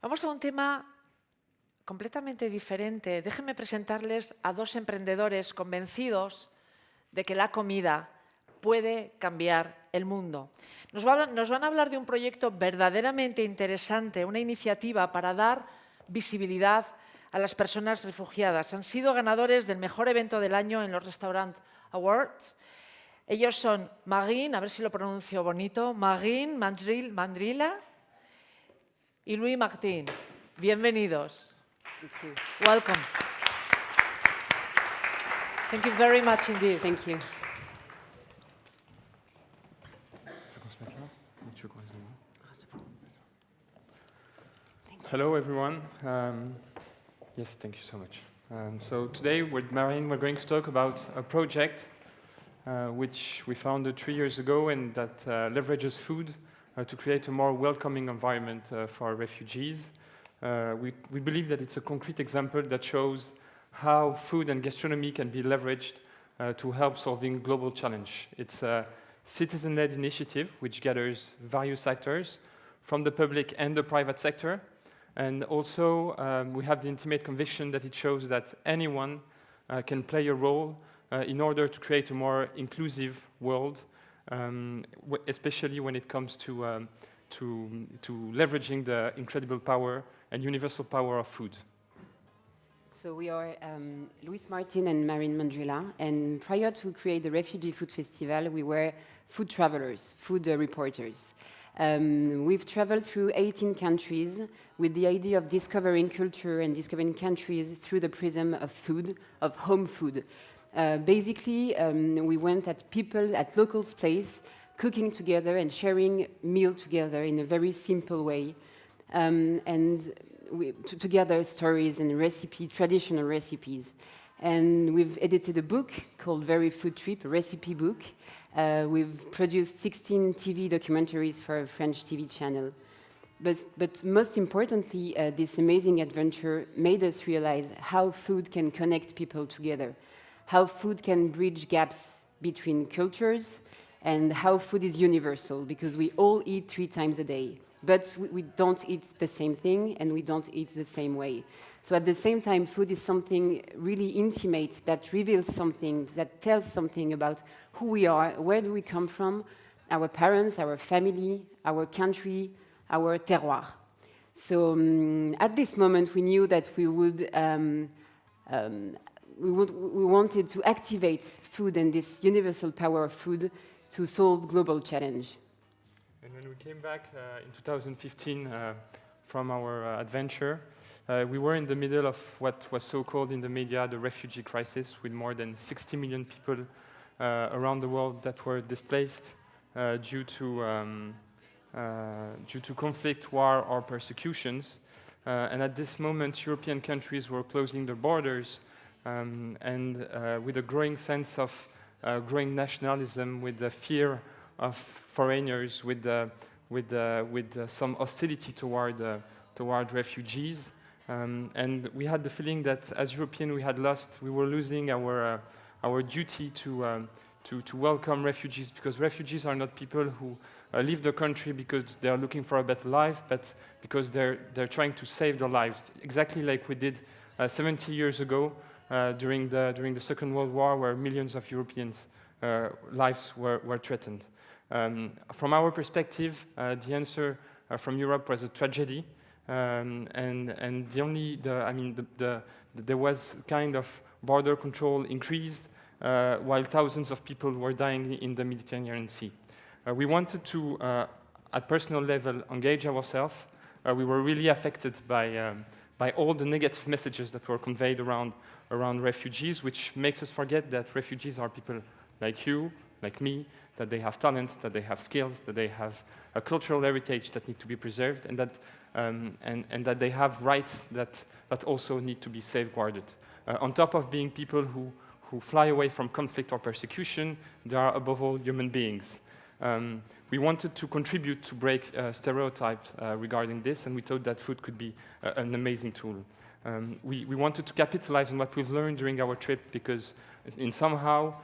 Vamos a un tema completamente diferente. Déjenme presentarles a dos emprendedores convencidos de que la comida puede cambiar el mundo. Nos van a hablar de un proyecto verdaderamente interesante, una iniciativa para dar visibilidad a las personas refugiadas. Han sido ganadores del mejor evento del año en los Restaurant Awards. Ellos son Marine, a ver si lo pronuncio bonito, Marine Mandrila y Louis Martin. Bienvenidos. Welcome. Thank you very much indeed. Thank you. Hello, everyone. Yes, thank you so much. So today with Marine, we're going to talk about a project which we founded 3 years ago and that leverages food to create a more welcoming environment for refugees. We believe that it's a concrete example that shows how food and gastronomy can be leveraged to help solving global challenge. It's a citizen-led initiative which gathers various actors from the public and the private sector. And also, we have the intimate conviction that it shows that anyone can play a role in order to create a more inclusive world, especially when it comes to leveraging the incredible power and universal power of food. So we are Louis Martin and Marine Mandrila, and prior to create the Refugee Food Festival, we were food travelers, food reporters. We've traveled through 18 countries with the idea of discovering culture and discovering countries through the prism of food, of home food. Basically, we went at people, at locals' place, cooking together and sharing meal together in a very simple way. And together stories and traditional recipes. And we've edited a book called Very Food Trip, a recipe book. We've produced 16 TV documentaries for a French TV channel. But most importantly, this amazing adventure made us realize how food can connect people together, how food can bridge gaps between cultures, and how food is universal, because we all eat 3 times a day. But we don't eat the same thing, and we don't eat the same way. So at the same time, food is something really intimate that reveals something, that tells something about who we are, where do we come from, our parents, our family, our country, our terroir. So at this moment, we knew that we wanted to activate food and this universal power of food to solve global challenge. And when we came back in 2015 from our adventure, we were in the middle of what was so-called in the media the refugee crisis, with more than 60 million people around the world that were displaced due to conflict, war, or persecutions. And at this moment, European countries were closing their borders, and with a growing sense of growing nationalism, with the fear of foreigners, with some hostility toward refugees. And we had the feeling that as Europeans we were losing our duty to welcome refugees, because refugees are not people who leave the country because they are looking for a better life, but because they're trying to save their lives, exactly like we did 70 years ago during the Second World War, where millions of Europeans' lives were threatened. From our perspective, the answer from Europe was a tragedy, and there was kind of border control increased while thousands of people were dying in the Mediterranean Sea. We wanted to, at personal level, engage ourselves. We were really affected by all the negative messages that were conveyed around refugees, which makes us forget that refugees are people like you, like me, that they have talents, that they have skills, that they have a cultural heritage that need to be preserved, and that they have rights that also need to be safeguarded. On top of being people who fly away from conflict or persecution, they are above all human beings. We wanted to contribute to break stereotypes regarding this, and we thought that food could be an amazing tool. We wanted to capitalize on what we've learned during our trip, because in somehow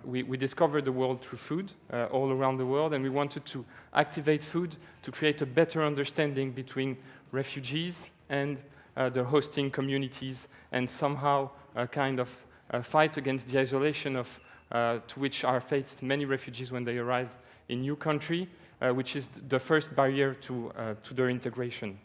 we discovered the world through food all around the world, and we wanted to activate food to create a better understanding between refugees and their hosting communities, and somehow a kind of fight against the isolation of, to which are faced many refugees when they arrive in new country, which is the first barrier to their integration.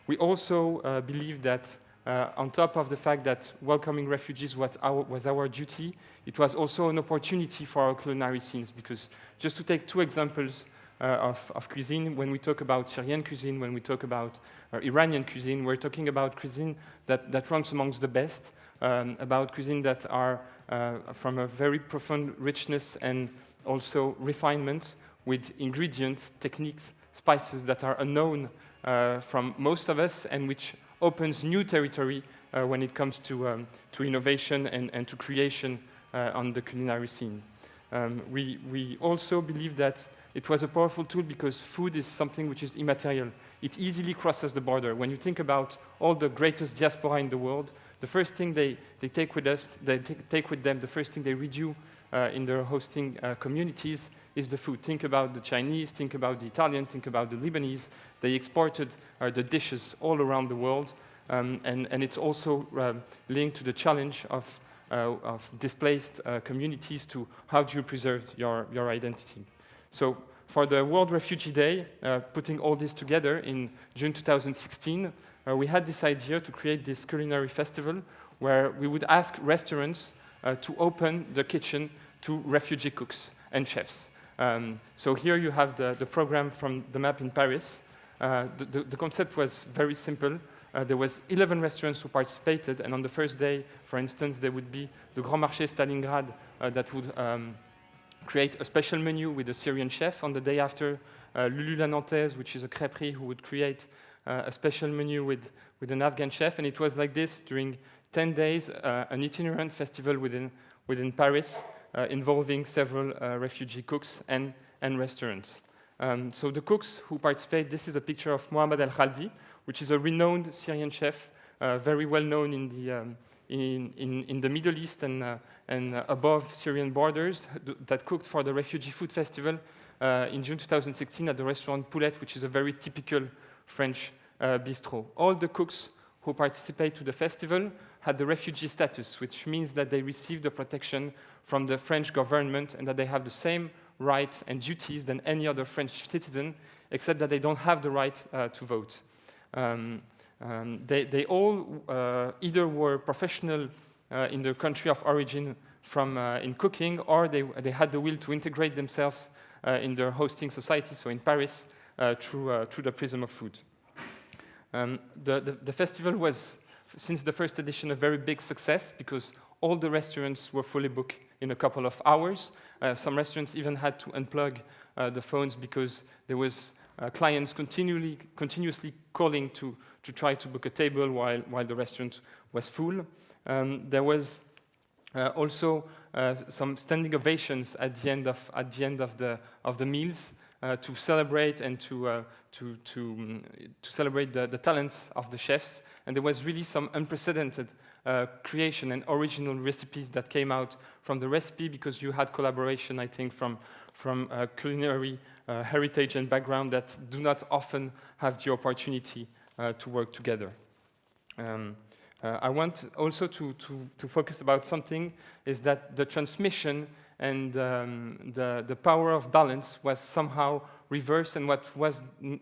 We also believe that on top of the fact that welcoming refugees was our duty, it was also an opportunity for our culinary scenes, because just to take two examples of cuisine, when we talk about Syrian cuisine, when we talk about Iranian cuisine, we're talking about cuisine that ranks amongst the best, about cuisine that are from a very profound richness and also refinement, with ingredients, techniques, spices that are unknown from most of us, and which opens new territory when it comes to innovation and to creation on the culinary scene. We also believe that it was a powerful tool because food is something which is immaterial. It easily crosses the border. When you think about all the greatest diaspora in the world, the first thing they take with them, the first thing they redo in their hosting communities is the food. Think about the Chinese, think about the Italian, think about the Lebanese. They exported the dishes all around the world, and it's also linked to the challenge of displaced communities to how do you preserve your identity. So for the World Refugee Day, putting all this together in June 2016, we had this idea to create this culinary festival where we would ask restaurants to open the kitchen to refugee cooks and chefs. So here you have the program from the map in Paris. The concept was very simple. There was 11 restaurants who participated, and on the first day, for instance, there would be the Grand Marché Stalingrad that would create a special menu with a Syrian chef. On the day after, Lulu La Nantaise, which is a crêperie, who would create a special menu with an Afghan chef. And it was like this during 10 days, an itinerant festival within Paris, involving several refugee cooks and restaurants. So the cooks who participate, this is a picture of Mohamed El Khaldi, which is a renowned Syrian chef, very well known in the Middle East and above Syrian borders, that cooked for the Refugee Food Festival in June 2016 at the restaurant Poulette, which is a very typical French bistro. All the cooks who participate to the festival had the refugee status, which means that they receive the protection from the French government and that they have the same rights and duties than any other French citizen, except that they don't have the right to vote. They all either were professional in their country of origin in cooking, or they had the will to integrate themselves in their hosting society, so in Paris, through the prism of food. The festival was, since the first edition, a very big success because all the restaurants were fully booked in a couple of hours. Some restaurants even had to unplug the phones because there was clients continuously calling to try to book a table while the restaurant was full. There was also some standing ovations at the end of the meals to celebrate and to celebrate the talents of the chefs. And there was really some unprecedented creation and original recipes that came out from the recipe, because you had collaboration, I think, from culinary heritage and background that do not often have the opportunity to work together. I want also to focus about something, is that the transmission and the power of balance was somehow reversed, and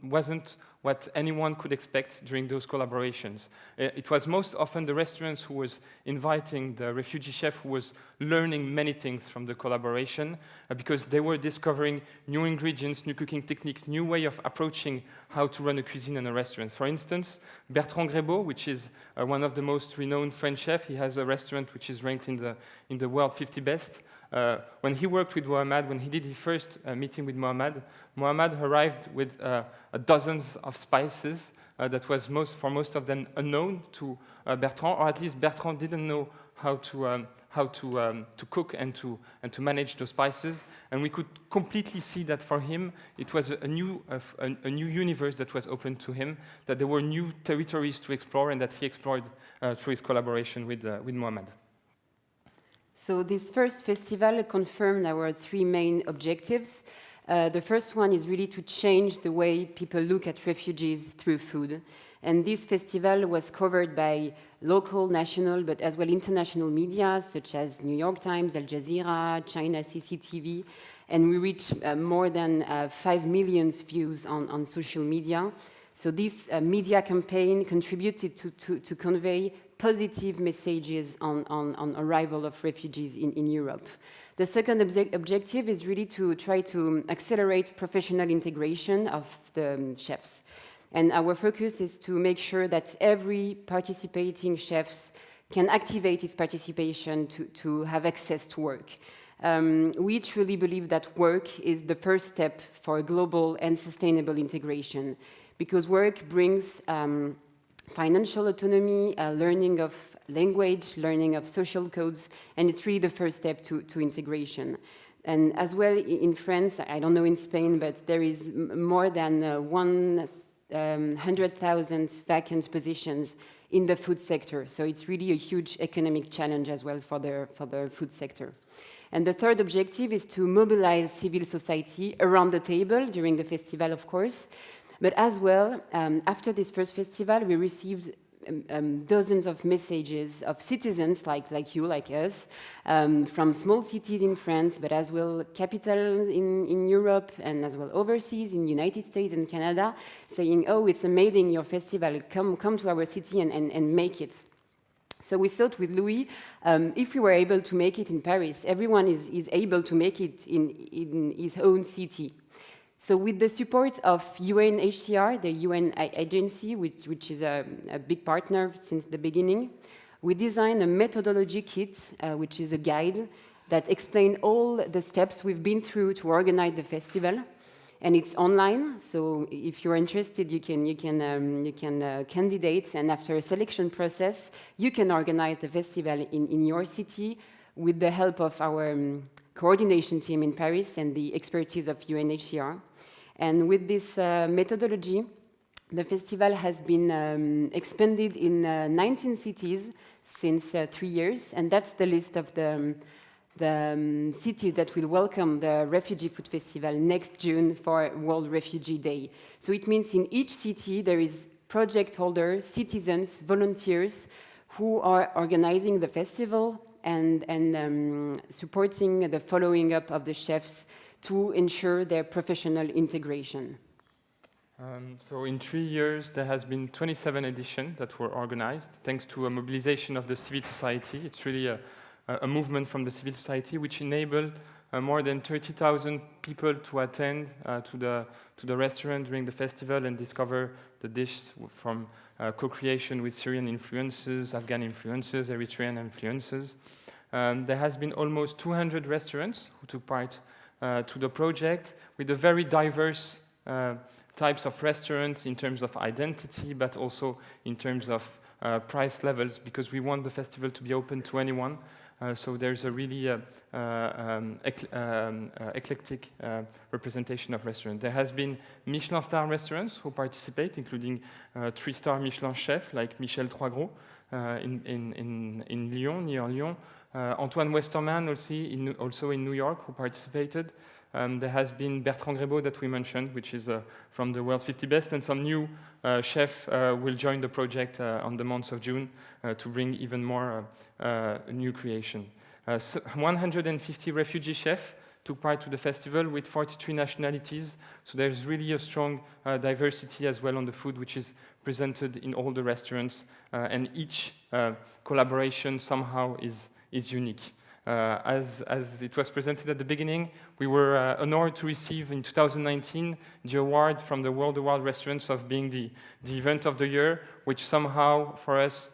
wasn't what anyone could expect during those collaborations. It was most often the restaurants who was inviting the refugee chef who was learning many things from the collaboration, because they were discovering new ingredients, new cooking techniques, new way of approaching how to run a cuisine in a restaurant. For instance, Bertrand Grébeau, which is one of the most renowned French chefs, he has a restaurant which is ranked in the world 50 best. When he worked with Mohamed, when he did his first meeting with Mohamed arrived with dozens of spices that was for most of them unknown to Bertrand, or at least Bertrand didn't know how to cook and to manage those spices. And we could completely see that for him it was a new universe that was open to him, that there were new territories to explore, and that he explored through his collaboration with Mohamed. So this first festival confirmed our three main objectives. The first one is really to change the way people look at refugees through food. And this festival was covered by local, national, but as well international media, such as New York Times, Al Jazeera, China CCTV, and we reached more than 5 million views on social media. So this media campaign contributed to convey positive messages on arrival of refugees in Europe. The second objective is really to try to accelerate professional integration of the chefs. And our focus is to make sure that every participating chefs can activate his participation to have access to work. We truly believe that work is the first step for global and sustainable integration, because work brings financial autonomy, learning of language, learning of social codes, and it's really the first step to integration. And as well in France, I don't know in Spain, but there is more than 100,000 vacant positions in the food sector. So it's really a huge economic challenge as well for the food sector. And the third objective is to mobilize civil society around the table during the festival, of course. But as well, after this first festival, we received dozens of messages of citizens like you, like us, from small cities in France, but as well capital in Europe and as well overseas in the United States and Canada, saying, oh, it's amazing, your festival, come to our city and make it. So we thought with Louis, if we were able to make it in Paris, everyone is able to make it in his own city. So with the support of UNHCR, the UN agency, which is a big partner since the beginning, we designed a methodology kit, which is a guide that explains all the steps we've been through to organize the festival. And it's online, so if you're interested, you can candidate, and after a selection process, you can organize the festival in your city with the help of our coordination team in Paris and the expertise of UNHCR. And with this methodology, the festival has been expanded in 19 cities since 3 years, and that's the list of the cities that will welcome the Refugee Food Festival next June for World Refugee Day. So it means in each city there is project holders, citizens, volunteers who are organizing the festival and supporting the following up of the chefs to ensure their professional integration. So in 3 years, there has been 27 editions that were organized, thanks to a mobilization of the civil society. It's really a movement from the civil society, which enabled more than 30,000 people to attend to the restaurant during the festival and discover the dishes from co-creation with Syrian influences, Afghan influences, Eritrean influences. There has been almost 200 restaurants who took part to the project with a very diverse types of restaurants in terms of identity, but also in terms of price levels, because we want the festival to be open to anyone. So there's a really eclectic representation of restaurants. There has been Michelin star restaurants who participate, including 3-star Michelin chef like Michel Troisgros in Lyon, near Lyon. Antoine Westerman also in New York, who participated. There has been Bertrand Grébeau that we mentioned, which is from the World 50 Best, and some new chef will join the project on the month of June to bring even more new creation. 150 refugee chefs took part to the festival with 43 nationalities, so there's really a strong diversity as well on the food, which is presented in all the restaurants, and each collaboration somehow is unique. As it was presented at the beginning, we were honored to receive in 2019 the award from the World Award Restaurants of being the event of the year, which somehow for us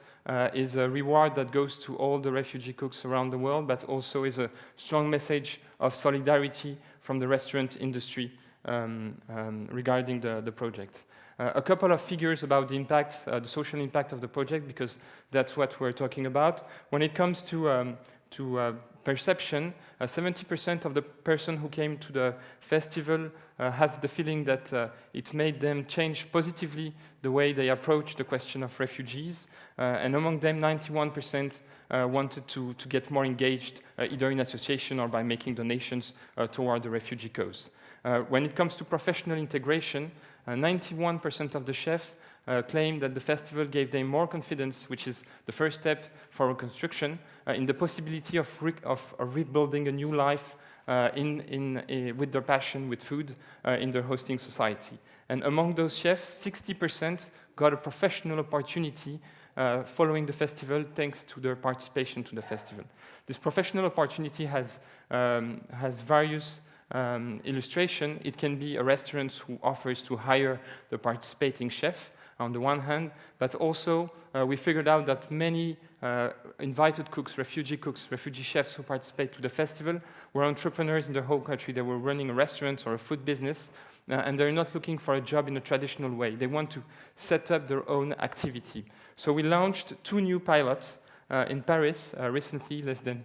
is a reward that goes to all the refugee cooks around the world, but also is a strong message of solidarity from the restaurant industry regarding the project. A couple of figures about the impact, the social impact of the project, because that's what we're talking about. When it comes to perception, 70% of the person who came to the festival have the feeling that it made them change positively the way they approach the question of refugees. And among them, 91% wanted to get more engaged, either in association or by making donations toward the refugee cause. When it comes to professional integration, 91% of the chefs claim that the festival gave them more confidence, which is the first step for reconstruction, in the possibility of rebuilding a new life with their passion, with food, in their hosting society. And among those chefs, 60% got a professional opportunity following the festival thanks to their participation to the festival. This professional opportunity has various illustration. It can be a restaurant who offers to hire the participating chef on the one hand, but also we figured out that many invited cooks, refugee chefs who participate to the festival were entrepreneurs in their home country. They were running a restaurant or a food business, and they're not looking for a job in a traditional way. They want to set up their own activity. So we launched 2 new pilots in Paris recently, less than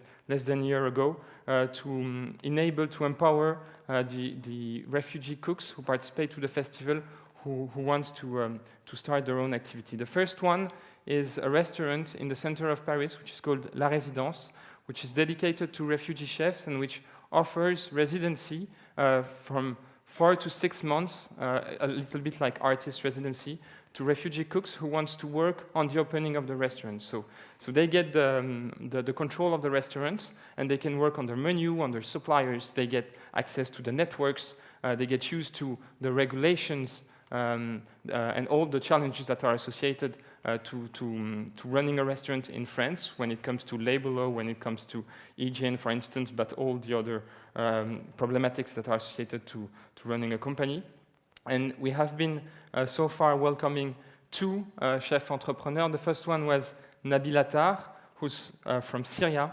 a year ago, to enable, to empower the refugee cooks who participate to the festival who wants to start their own activity. The first one is a restaurant in the center of Paris, which is called La Résidence, which is dedicated to refugee chefs and which offers residency from 4 to 6 months, a little bit like artist residency, to refugee cooks who wants to work on the opening of the restaurant. So they get the control of the restaurants, and they can work on their menu, on their suppliers. They get access to the networks. They get used to the regulations and all the challenges that are associated to running a restaurant in France when it comes to labor law, when it comes to hygiene, for instance, but all the other problematics that are associated to running a company. And we have been so far welcoming 2 chef entrepreneurs. The first one was Nabil Attar, who's from Syria,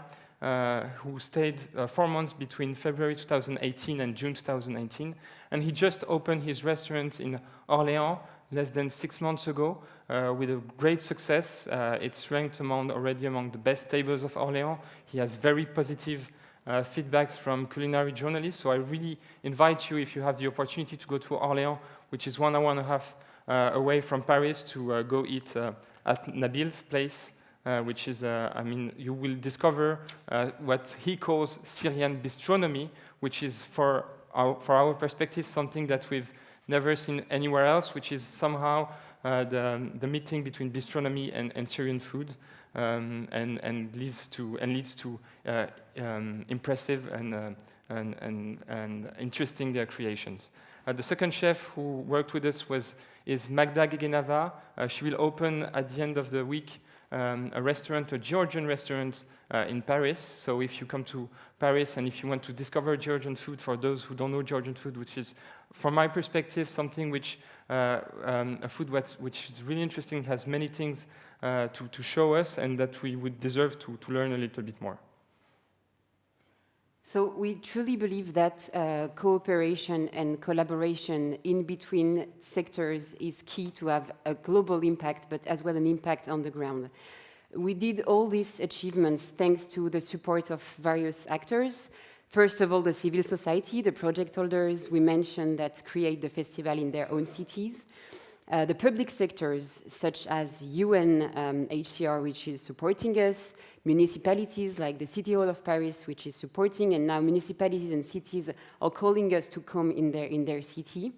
who stayed 4 months between February 2018 and June 2019. And he just opened his restaurant in Orléans less than 6 months ago with a great success. It's ranked already among the best tables of Orléans. He has very positive feedbacks from culinary journalists. So I really invite you, if you have the opportunity to go to Orléans, which is 1 hour and a half away from Paris, to go eat at Nabil's place, which is, you will discover what he calls Syrian gastronomy, which is, for our perspective, something that we've never seen anywhere else, which is somehow the meeting between gastronomy and Syrian food, and leads to impressive and interesting creations. The second chef who worked with us is Magda Gegenava. She will open at the end of the week a Georgian restaurant in Paris. So if you come to Paris and if you want to discover Georgian food, for those who don't know Georgian food, which is, from my perspective, something which a food which is really interesting, has many things to show us, and that we would deserve to learn a little bit more. So we truly believe that cooperation and collaboration in between sectors is key to have a global impact, but as well an impact on the ground. We did all these achievements thanks to the support of various actors. First of all, the civil society, the project holders we mentioned that create the festival in their own cities. The public sectors, such as UNHCR, which is supporting us, municipalities like the City Hall of Paris, which is supporting, and now municipalities and cities are calling us to come in their city.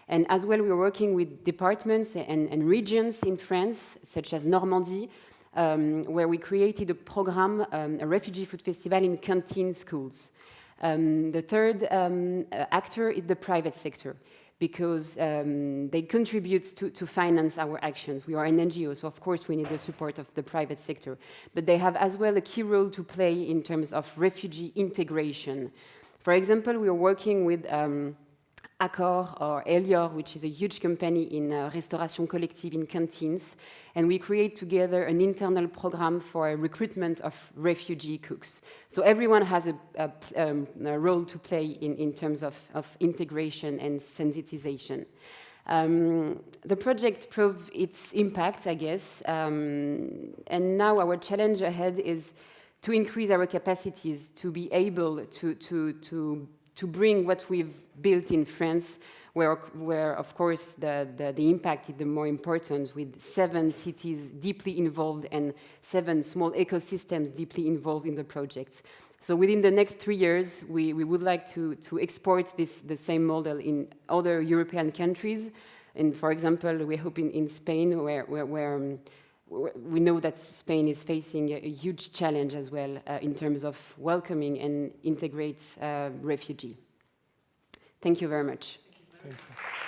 And as well, we're working with departments and regions in France, such as Normandy, where we created a program, a refugee food festival in canteen schools. The third actor is the private sector, because they contribute to finance our actions. We are an NGO, so of course we need the support of the private sector. But they have as well a key role to play in terms of refugee integration. For example, we are working with Accor or Elior, which is a huge company in restauration collective in canteens, and we create together an internal program for recruitment of refugee cooks. So everyone has a role to play in terms of integration and sensitization. The project proved its impact, I guess, and now our challenge ahead is to increase our capacities to be able to bring what we've built in France, where of course the impact is the more important, with 7 cities deeply involved and 7 small ecosystems deeply involved in the project. So within the next 3 years, we would like to export the same model in other European countries. And for example, we hope in Spain, where we know that Spain is facing a huge challenge as well in terms of welcoming and integrate refugee. Thank you very much. Thank you.